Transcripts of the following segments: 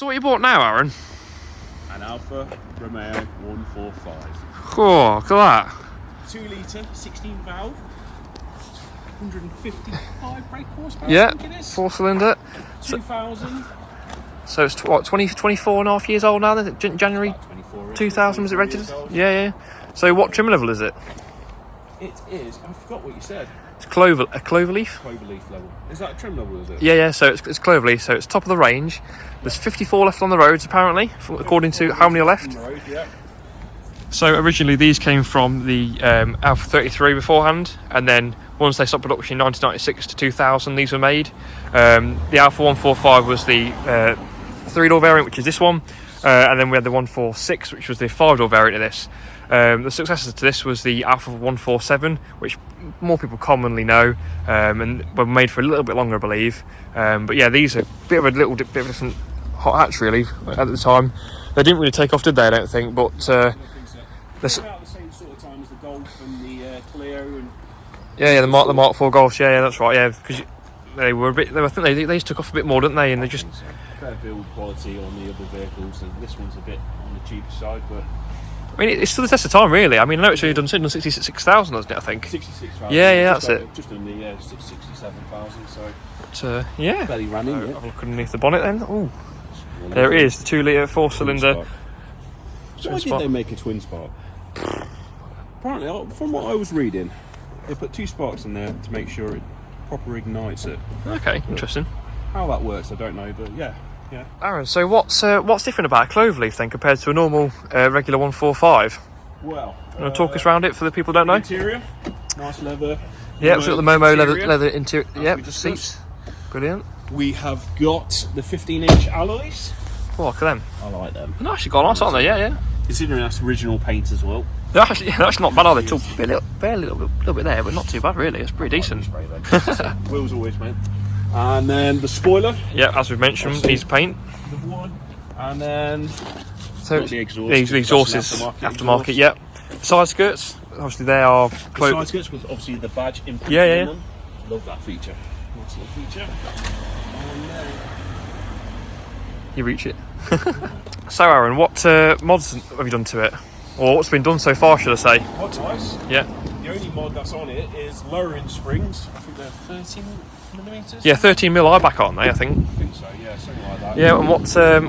So what you bought now, Aaron? An Alfa Romeo 145. Oh, look at that. 2 litre, 16 valve, 155 brake horsepower. Yeah, I think it is. 4-cylinder. 2000. So it's what, 24 and a half years old now then? January 2000 was it registered? Yeah. So what trim level is it? It is, I forgot what you said. It's Cloverleaf. Cloverleaf level. Is that a trim level, is it? Yeah, so it's Cloverleaf, so it's top of the range. There's 54 left on the roads apparently, according to how many are left. Road, yeah. So originally these came from the Alfa 33 beforehand, and then once they stopped production in 1996 to 2000, these were made. The Alfa 145 was the 3-door variant, which is this one, and then we had the 146, which was the 5-door variant of this. The successor to this was the Alfa 147, which more people commonly know, and were made for a little bit longer, I believe. But yeah, these are a bit of a different hot hatch really at the time. They didn't really take off, did they? I don't think, but They're about the same sort of time as the Golf and the Clio and. yeah, the Mark 4 Golfs. Yeah, that's right. Yeah, because they were a bit. I think they just took off a bit more, didn't they? And they just fair build quality on the other vehicles, and this one's a bit on the cheaper side, but. I mean, it's still the test of time, really. I mean, I know it's only done 66,000, hasn't it? I think. 66,000. Yeah, that's it. Just under 67,000. So. But, yeah. Fairly running. Have a look underneath the bonnet then. Oh, there it is. The 2-litre 4-cylinder. Why did they make a twin spark? Apparently, from what I was reading, they put 2 sparks in there to make sure it proper ignites it. Okay, interesting. How that works, I don't know, but yeah. Aaron, so what's different about a Cloverleaf then compared to a normal regular 145? Well, You want to talk us around it for the people who don't know? Interior, nice leather. Yeah, we've got the Momo leather interior. we Yep, discussed. seats. Brilliant. We have got the 15-inch alloys. Oh, look at them. I like them. They're actually got nice, aren't they? Yeah. Considering that's original paint as well. They're actually not bad, are they? Barely a little bit there, but not too bad really. It's pretty decent. Wheels always, mate. And then the spoiler. Yeah, as we've mentioned, needs paint. The one. And then So the exhaust. the exhaust is aftermarket. Yeah. Side skirts, obviously they are The side skirts with obviously the badge imprinted Yeah. on them. Love that feature. Nice little feature. And then You reach it. So Aaron, what mods have you done to it? Or what's been done so far, should I say? what's nice? Yeah. The only mod that's on it is lowering springs. I think they're 13 millimeters. Yeah, 13mm eye back, aren't they, I think? I think so, yeah, something like that. Yeah, and what's then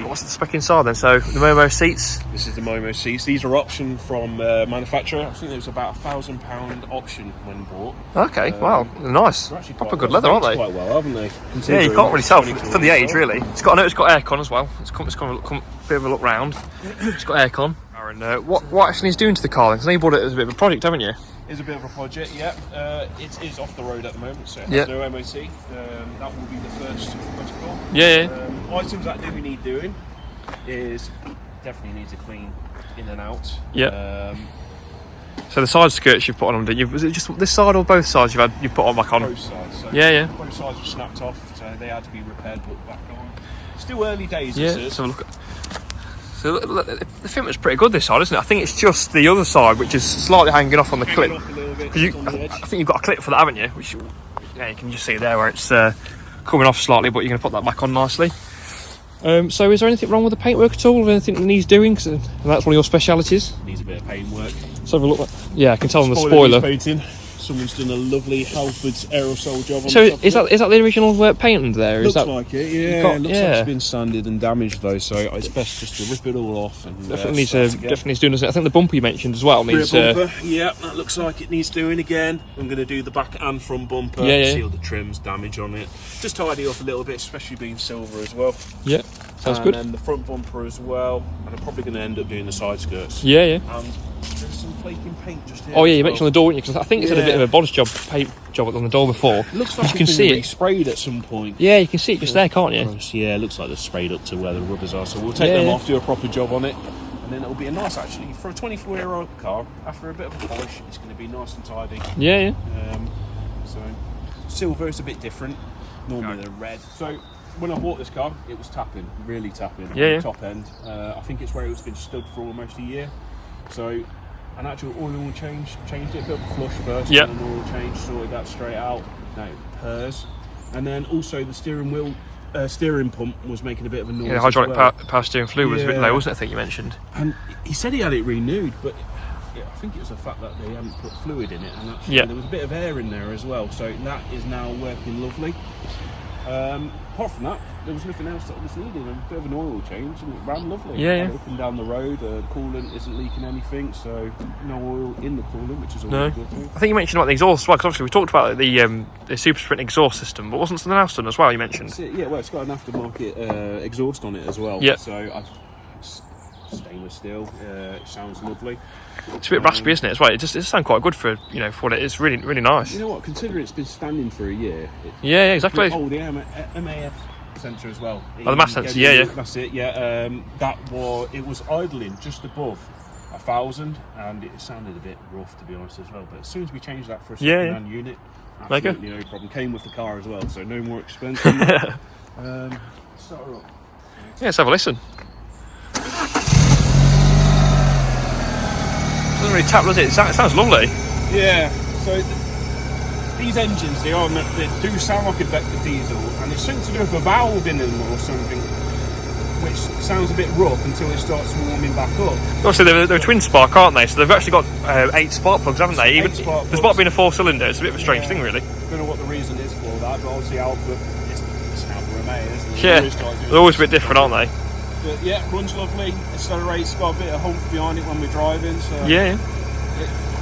what's the spec inside then? So the Momo seats. This is the Momo seats. These are option from manufacturer. I think there was about £1,000 option when bought. Okay, wow, they're nice. They're actually Proper quite good well. leather, aren't they? Quite well, haven't they? Yeah, you can't really tell for 24 the age, years really. I know it's got aircon as well. It's come a bit of a look round. It's got aircon. Aaron, what actually is doing to the car then? 'Cause I know you bought it as a bit of a project, haven't you? Is a bit of a project, yeah. It is off the road at the moment, so it Yeah. has no MOT. That will be the first protocol. Yeah. Items that do need doing is definitely needs a clean in and out. Yeah. So the side skirts you've put on, did you? Was it just this side or both sides you put on back on? Both sides. So Yeah. Both sides were snapped off, so they had to be repaired, put back on. Still early days. Yeah. This is. So look. So the fitment's pretty good this side, isn't it? I think it's just the other side which is slightly hanging off on the clip. Off a little bit, Because on the edge. I think you've got a clip for that, haven't you? Which, yeah, you can just see there where it's coming off slightly, but you're going to put that back on nicely. So is there anything wrong with the paintwork at all, or anything that needs doing? And that's one of your specialities. Needs a bit of paintwork. Let's have a look. Yeah, I can tell on the spoiler. Painting. Someone's done a lovely Halford's aerosol job on So the top of it. is that the original paint there? Looks Is that like it, yeah. got- It looks yeah. like it's been sanded and damaged though, so it's best just to rip it all off and definitely start again. needs doing? I think the bumper you mentioned as well Rear needs. bumper, yeah, that looks like it needs doing again. I'm going to do the back and front bumper, Yeah. see all the trims, damage on it. Just tidy up a little bit, especially being silver as well. Yeah, sounds and good. then the front bumper as well, and I'm probably going to end up doing the side skirts. Yeah. And there's some flaking paint just here. Oh yeah, as you well. mentioned on the door, didn't you? Because I think it's had a bit Yeah. of a bodice job, paint job on the door before. Looks like you can it's see been it. sprayed at some point. Yeah, you can see it just there, can't you? Yeah, it looks like they're sprayed up to where the rubbers are. So we'll take them off, do a proper job on it, and then it'll be a nice, actually, for a 24-year-old car, after a bit of a polish, it's going to be nice and tidy. Yeah. So silver is a bit different. Normally they're red. So when I bought this car, it was tapping, really tapping. Yeah. Top end. I think it's where it's been stood for almost a year. So an actual oil change, changed it, a bit of a flush first, Yep. and an oil change, sorted that straight out. Now it purrs. And then also the steering wheel steering pump was making a bit of a noise. Yeah, the hydraulic as well. power steering fluid was a bit low, wasn't it? I think you mentioned. And he said he had it renewed, but I think it was the fact that they hadn't put fluid in it, and actually there was a bit of air in there as well. So that is now working lovely. Apart from that, there was nothing else that was needed. A bit of an oil change, and it ran lovely. Yeah. Up and down the road, the coolant isn't leaking anything, so no oil in the coolant, which is always a good thing. I think you mentioned about the exhaust as well, because obviously we talked about the Super Sprint exhaust system, but wasn't something else done as well? You mentioned. Yeah, well, it's got an aftermarket exhaust on it as well. Yeah. So it's stainless steel. It sounds lovely. It's a bit raspy, isn't it? As well, it just sounds quite good for for what it is. Really, really nice. You know what? Considering it's been standing for a year. Yeah, exactly. Oh, the MAF sensor as well. Oh, the mass sensor. Yeah. That's it. Yeah. It was idling just above 1,000, and it sounded a bit rough, to be honest, as well. But as soon as we changed that for a second-hand unit, absolutely no problem. Came with the car as well, so no more expense. Start her up. Yeah, let's have a listen. Doesn't really tap, does it? It sounds lovely. Yeah. So these engines, they do sound like a vector diesel, and it's something to do with a valve in them or something, which sounds a bit rough until it starts warming back up. Obviously, they're twin spark, aren't they? So they've actually got 8 spark plugs, haven't they? Even despite being a 4-cylinder, it's a bit of a strange thing, really. Don't know what the reason is for that, but obviously Alfa, it's Alfa Romeo, isn't it? Yeah, they're always a bit different, aren't they? But yeah, runs lovely, accelerates, got a bit of hump behind it when we're driving, so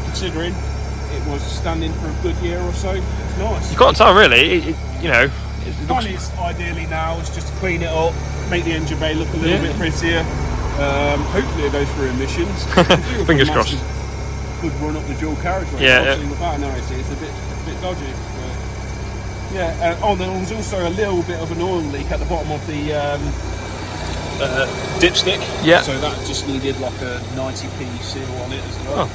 considering it was standing for a good year or so, it's nice. You can't tell, really. It looks... ideally now is just to clean it up, make the engine bay look a little bit prettier. Hopefully it goes through emissions. Fingers crossed. Good run up the dual carriageway. Without noticing, it's a bit dodgy. But yeah. There was also a little bit of an oil leak at the bottom of the dipstick. Yeah. So that just needed like a 90p seal on it as well.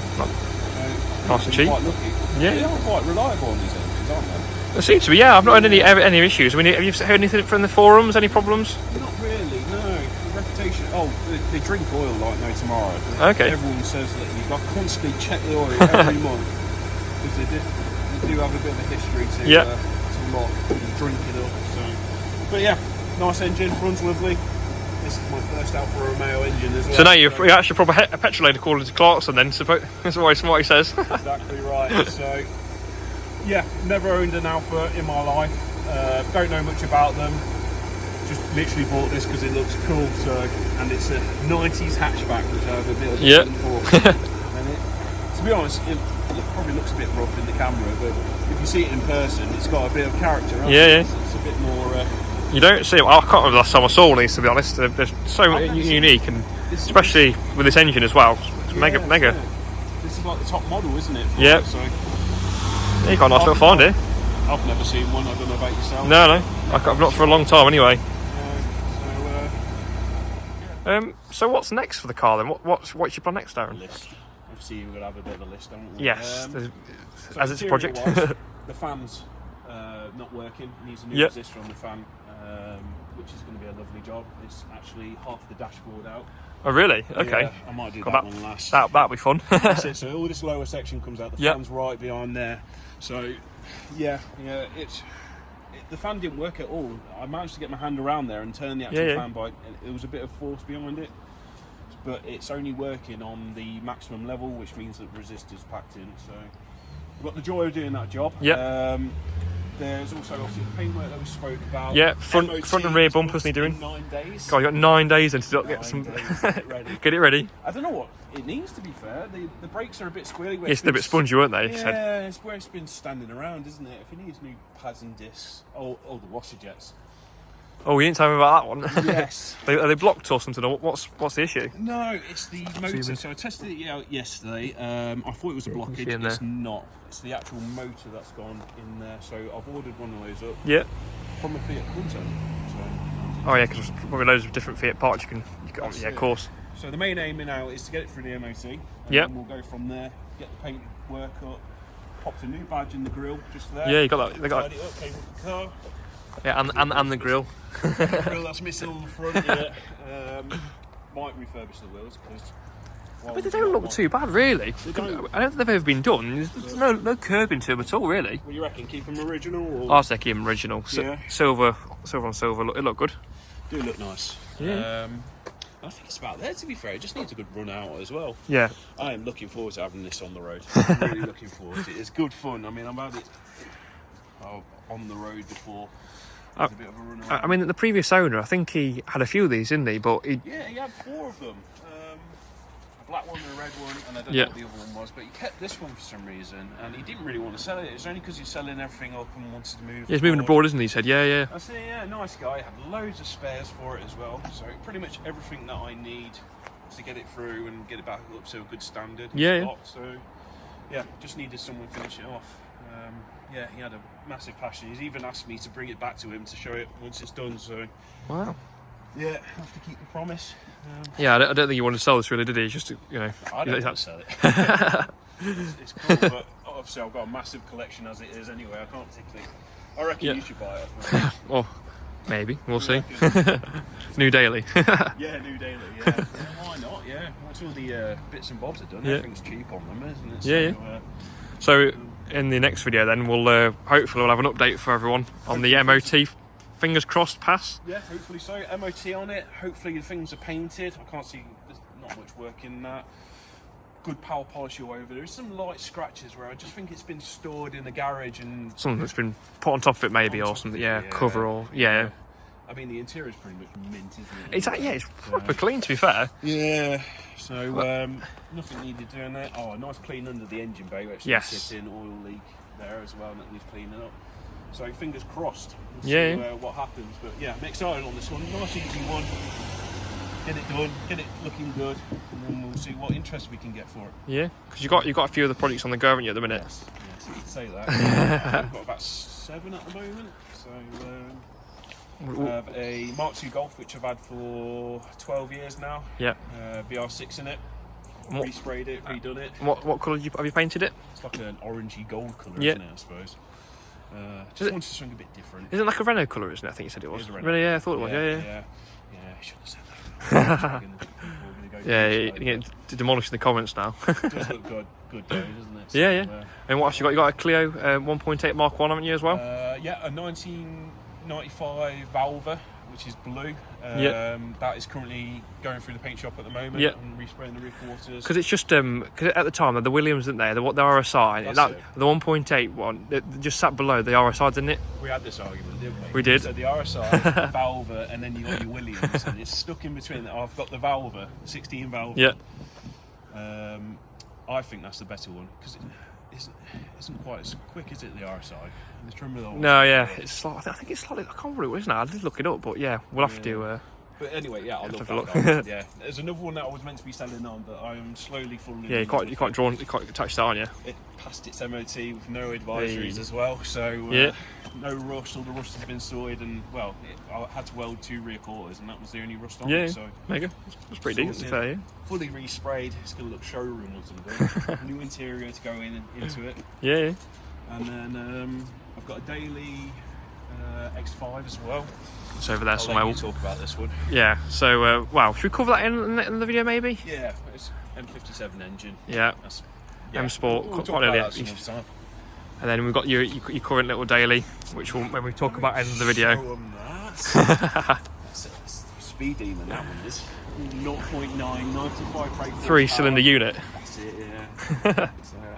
Nice and cheap. Quite lucky. Yeah, they are quite reliable on these engines, aren't they? They seem to be. Yeah, I've not had any issues. I mean, have you heard anything from the forums? Any problems? Not really. No. The reputation. They drink oil like no tomorrow. Okay. Everyone says that you've got to constantly check the oil every month because they do have a bit of a history to not drink it up. So, but yeah, nice engine, runs lovely. This is my first Alfa Romeo engine as well. So now you're actually probably a petrolator according to Clarkson then, that's what he says. Exactly right. So, yeah, never owned an Alfa in my life. Don't know much about them. Just literally bought this because it looks cool. And it's a 90s hatchback, which I have a bit of a for. And to be honest, it probably looks a bit rough in the camera, but if you see it in person, it's got a bit of character. It's a bit more... You don't see them. I can't remember the last time I saw one of these, to be honest. They're so unique, and especially with this engine as well. It's mega. This is like the top model, isn't it? Yeah. So You got a nice little find here. I've never seen one. I don't know about yourself. No. I've not for a long time anyway. So what's next for the car then? What's your plan next, Darren? List. Obviously, we're going to have a bit of a list, don't we? Yes. As it's a project. The fan's not working. Needs a new resistor on the fan, which is going to be a lovely job. It's actually half the dashboard out. Oh really? Okay. Yeah, I might do that one last. That'll be fun. That's it. So all this lower section comes out. The fan's right behind there. So the fan didn't work at all. I managed to get my hand around there and turn the actual fan by. There was a bit of force behind it, but it's only working on the maximum level, which means that the resistor's packed in. So we've got the joy of doing that job. There's also obviously the paintwork that we spoke about. Yeah, front and rear bumpers need doing. 9 days. God, you got 9 days then to get some. Get it ready. I don't know what it needs, to be fair. The brakes are a bit squirrely. Yes, they're a bit spongy, weren't they? Yeah, it's where it's been standing around, isn't it? If it needs new pads and discs, the washer jets. Oh, you didn't tell me about that one. Yes. Are they blocked or something? Or what's the issue? No, it's the motor. So I tested it out yesterday. I thought it was a blockage. It's not. It's the actual motor that's gone in there. So I've ordered one of those up. Yeah. From a Fiat Punto. So. Oh yeah, because there's probably loads of different Fiat parts you can. Of course. So the main aim now is to get it through the MOT. And then we'll go from there. Get the paint work up. Popped a new badge in the grille just there. Yeah, you got that. They got it up. Came with the car. Yeah, and the grill. The grill that's missing on the front. Yeah. Might refurbish the wheels because But they don't look too bad, really. They don't. I don't think they've ever been done. There's no curbing to them at all, really. What do you reckon? Keep them original? Or? I'll say keep them original. Yeah. Silver on silver. It look good. Do look nice. Yeah. I think it's about there, to be fair. It just needs a good run out as well. Yeah. I am looking forward to having this on the road. I'm really looking forward to it. It's good fun. I mean, I've had it on the road before. A bit of a run around. I mean, the previous owner, I think he had a few of these, didn't he? But he had 4 of them. A black one and a red one, and I don't know what the other one was, but he kept this one for some reason, and he didn't really want to sell it. It was only because he's selling everything up and wanted to move. Yeah, he's moving abroad, isn't he? He said, yeah. I said, yeah, nice guy. Had loads of spares for it as well, so pretty much everything that I need to get it through and get it back up to a good standard. Yeah. So, yeah, just needed someone to finish it off. Yeah, he had a massive passion. He's even asked me to bring it back to him to show it once it's done. So, wow. Yeah, I have to keep the promise. Yeah, I don't think he wanted to sell this really, did he? Just to, I don't want to sell it. it's cool, but obviously I've got a massive collection as it is anyway. I can't particularly. I reckon you should buy it. Well, maybe we'll see. New daily. Yeah, new daily. Yeah. Why not? Yeah. Once all the bits and bobs are done, everything's cheap on them, isn't it? So in the next video, then we'll hopefully we'll have an update for everyone on the MOT. Fingers crossed, pass. Yeah, hopefully so. MOT on it. Hopefully the things are painted. I can't see. There's not much work in that. Good power polish all over. There's some light scratches where I just think it's been stored in the garage and something that's been put on top of it, maybe, or something. Yeah, cover or I mean, the interior is pretty much mint, isn't it? It's it's proper clean, to be fair. Yeah. So nothing needed doing there. Oh, a nice clean under the engine bay, which sits in oil leak there as well, and that needs cleaning up. So fingers crossed. We'll see what happens. But yeah, I'm excited on this one. Nice easy one. Get it done. Get it looking good, and then we'll see what interest we can get for it. Yeah, because you got a few of the projects on the go, haven't you, at the minute? Yes, you can say that. I've got about 7 at the moment. So I have a Mark II Golf, which I've had for 12 years now. Yeah. VR6 in it. Resprayed it, redone it. What colour have you painted it? It's like an orangey gold colour, isn't it, I suppose. Just wanted something a bit different. Isn't it like a Renault colour, isn't it? I think you said it was. Really, yeah, I thought it was. Yeah, I should have said that. You get demolished in the comments now. It does look good though, doesn't it? So, yeah. And what else you got? You got a Clio 1.8 Mark 1, haven't you, as well? Yeah, a 1995 Valva, which is blue. That is currently going through the paint shop at the moment and respraying the rear quarters. Because it's just cause at the time the Williams, didn't they? The RSI, the 1.8 one, it just sat below the RSI, didn't it? We had this argument, didn't we? We did. So the RSI, Valva, and then you got your Williams, and it's stuck in between. I've got the Valva, 16 Valva. Yeah. I think that's the better one because it isn't quite as quick, is it? The RSI. The trim with no, yeah, it's I think it's slightly. I can't remember what it is now. I did look it up, but yeah, we'll have to. But anyway, I'll look that. Yeah, there's another one that I was meant to be selling on, but I am slowly falling. Yeah, you can't touch that, aren't you? It passed its MOT with no advisories as well, so no rust. All the rust has been sorted, and I had to weld 2 rear quarters, and that was the only rust on it. So mega. That's pretty decent, fair. Yeah. Fully resprayed. It's going to look showroom or something. New interior to go into it. Yeah. And then I've got a daily X5 as well. It's over there somewhere. We'll talk about this one. Yeah. So, should we cover that in the video maybe? Yeah, it's M57 engine. Yeah. M Sport. We'll talk about that some other time. And then we've got your current little daily, which when we talk about end of the video. Show them that. That's a speed demon. That one is 0.9 95 brake. 3-cylinder unit. That's it. Yeah.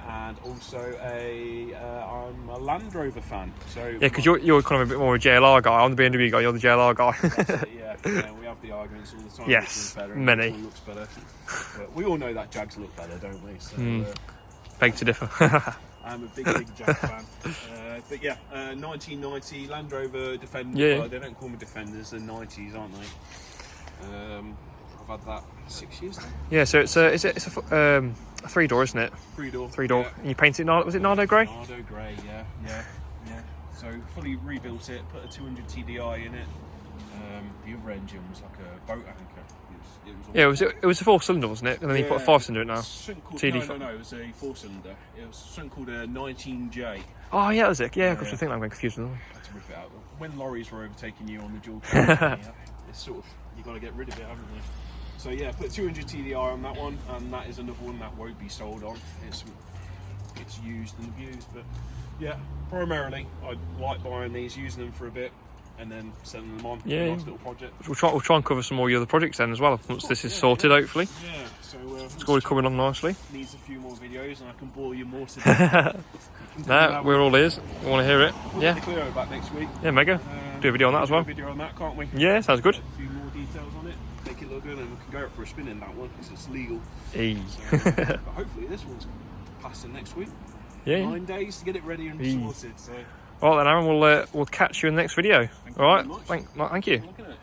And also I'm a Land Rover fan. So because you're kind of a bit more a JLR guy. I'm the BMW guy. You're the JLR guy. That's it, yeah. We have the arguments all the time. Yes, better, many. Which looks better. But we all know that Jags look better, don't we? So, beg to differ. I'm a big Jag fan. But 1990 Land Rover Defender. Yeah. Well, they don't call them Defenders. They're 90s, aren't they? I've had that 6 years now. Yeah. So it's a 3-door, isn't it? 3-door. 3-door. Yeah. And you painted it. Was it Nardo Grey? Nardo Grey. Yeah. So fully rebuilt it. Put a 200 TDI in it. The other engine was like a boat anchor. It was a 4-cylinder, wasn't it? And then you put a 5-cylinder in it now. No, it was a 4-cylinder. It was something called a 19J. Oh yeah, that was it. Yeah, because I think I'm getting confused with them. I had to rip it out. When lorries were overtaking you on the dual cab, it's sort of, you got to get rid of it, haven't you? So yeah, put 200 TDI on that one, and that is another one that won't be sold on. It's used and abused, but yeah, primarily I like buying these, using them for a bit, and then selling them on. Yeah, nice little project. We'll try and cover some more of your other projects then as well once this is sorted, hopefully. Yeah, so it's already coming on nicely. Needs a few more videos, and I can bore you more today. No, we're all ears. We want to hear it. We'll get the Clio back next week. Yeah, mega. Do a video on that as well. Do a video on that, can't we? Yeah, sounds good. A few more details on it, make it look good, and we can go out for a spin in that one because it's legal. Hey. So, but hopefully this one's passing next week. Yeah. 9 days to get it ready and sorted. So. All right then, Aaron. We'll catch you in the next video. Thank all right. You Thank you. Looking at it.